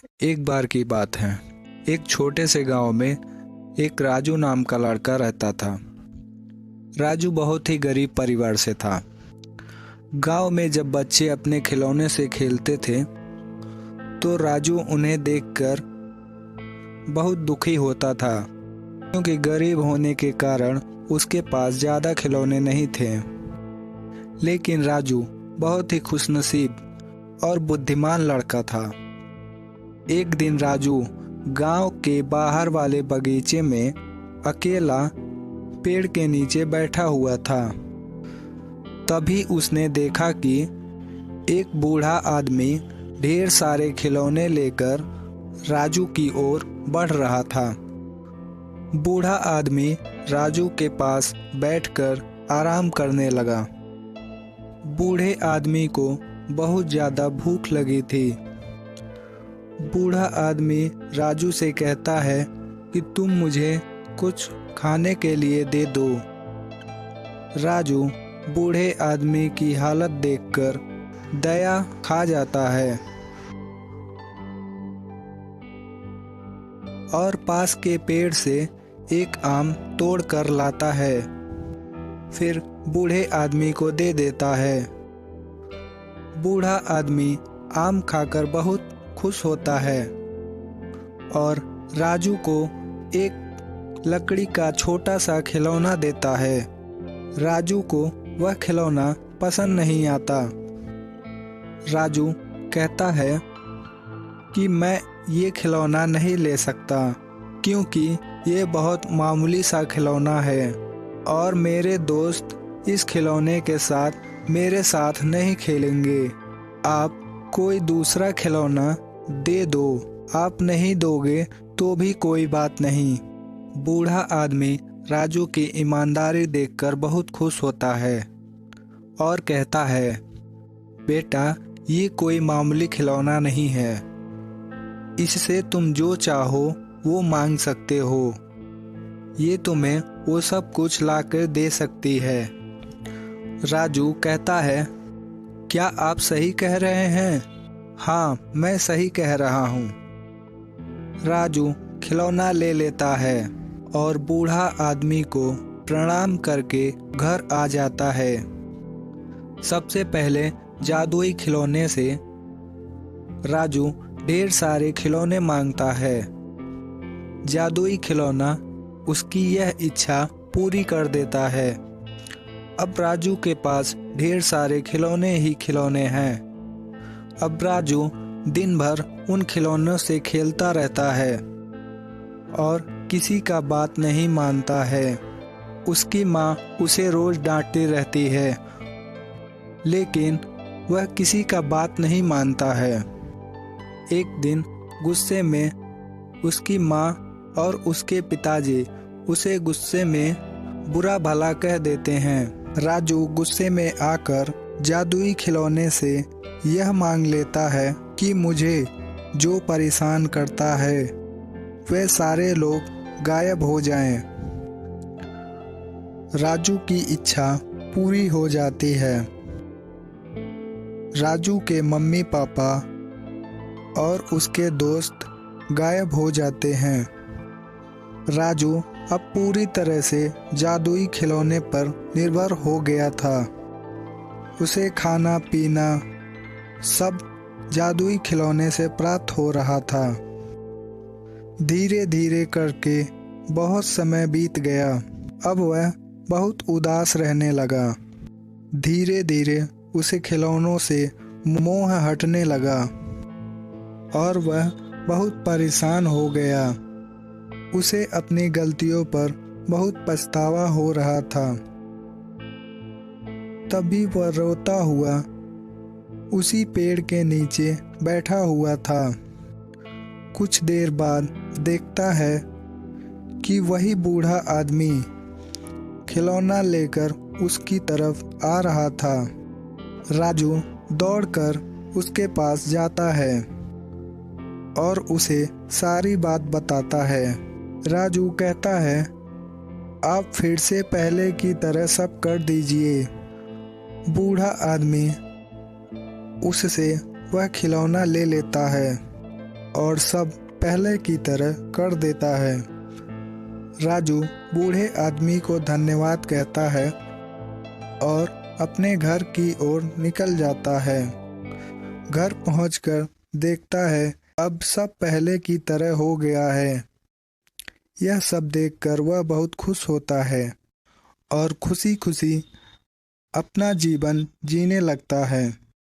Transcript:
एक बार की बात है। एक छोटे से गांव में एक राजू नाम का लड़का रहता था। राजू बहुत ही गरीब परिवार से था। गांव में जब बच्चे अपने खिलौने से खेलते थे तो राजू उन्हें देखकर बहुत दुखी होता था, क्योंकि गरीब होने के कारण उसके पास ज़्यादा खिलौने नहीं थे। लेकिन राजू बहुत ही खुशनसीब और बुद्धिमान लड़का था। एक दिन राजू गांव के बाहर वाले बगीचे में अकेला पेड़ के नीचे बैठा हुआ था। तभी उसने देखा कि एक बूढ़ा आदमी ढेर सारे खिलौने लेकर राजू की ओर बढ़ रहा था। बूढ़ा आदमी राजू के पास बैठकर आराम करने लगा। बूढ़े आदमी को बहुत ज़्यादा भूख लगी थी। बूढ़ा आदमी राजू से कहता है कि तुम मुझे कुछ खाने के लिए दे दो। राजू बूढ़े आदमी की हालत देखकर दया खा जाता है और पास के पेड़ से एक आम तोड़ कर लाता है, फिर बूढ़े आदमी को दे देता है। बूढ़ा आदमी आम खाकर बहुत खुश होता है और राजू को एक लकड़ी का छोटा सा खिलौना देता है। राजू को वह खिलौना पसंद नहीं आता। राजू कहता है कि मैं ये खिलौना नहीं ले सकता, क्योंकि ये बहुत मामूली सा खिलौना है और मेरे दोस्त इस खिलौने के साथ मेरे साथ नहीं खेलेंगे। आप कोई दूसरा खिलौना दे दो। आप नहीं दोगे तो भी कोई बात नहीं। बूढ़ा आदमी राजू की ईमानदारी देखकर बहुत खुश होता है और कहता है, बेटा, ये कोई मामूली खिलौना नहीं है। इससे तुम जो चाहो वो मांग सकते हो। ये तुम्हें वो सब कुछ लाकर दे सकती है। राजू कहता है, क्या आप सही कह रहे हैं? हाँ, मैं सही कह रहा हूँ। राजू खिलौना ले लेता है और बूढ़ा आदमी को प्रणाम करके घर आ जाता है। सबसे पहले जादुई खिलौने से राजू ढेर सारे खिलौने मांगता है। जादुई खिलौना उसकी यह इच्छा पूरी कर देता है। अब राजू के पास ढेर सारे खिलौने ही खिलौने हैं। अब राजू दिन भर उन खिलौनों से खेलता रहता है और किसी का बात नहीं मानता है। उसकी माँ उसे रोज डांटती रहती है, लेकिन वह किसी का बात नहीं मानता है। एक दिन गुस्से में उसकी माँ और उसके पिताजी उसे गुस्से में बुरा भला कह देते हैं। राजू गुस्से में आकर जादुई खिलौने से यह मांग लेता है कि मुझे जो परेशान करता है वे सारे लोग गायब हो जाएं। राजू की इच्छा पूरी हो जाती है। राजू के मम्मी पापा और उसके दोस्त गायब हो जाते हैं। राजू अब पूरी तरह से जादुई खिलौने पर निर्भर हो गया था। उसे खाना पीना सब जादुई खिलौने से प्राप्त हो रहा था। धीरे धीरे करके बहुत समय बीत गया। अब वह बहुत उदास रहने लगा। धीरे धीरे उसे खिलौनों से मोह हटने लगा और वह बहुत परेशान हो गया। उसे अपनी गलतियों पर बहुत पछतावा हो रहा था। तभी वह रोता हुआ उसी पेड़ के नीचे बैठा हुआ था। कुछ देर बाद देखता है कि वही बूढ़ा आदमी खिलौना लेकर उसकी तरफ आ रहा था। राजू दौड़कर उसके पास जाता है और उसे सारी बात बताता है। राजू कहता है, आप फिर से पहले की तरह सब कर दीजिए। बूढ़ा आदमी उससे वह खिलौना ले लेता है और सब पहले की तरह कर देता है। राजू बूढ़े आदमी को धन्यवाद कहता है और अपने घर की ओर निकल जाता है। घर पहुंचकर देखता है अब सब पहले की तरह हो गया है। यह सब देखकर वह बहुत खुश होता है और खुशी खुशी अपना जीवन जीने लगता है।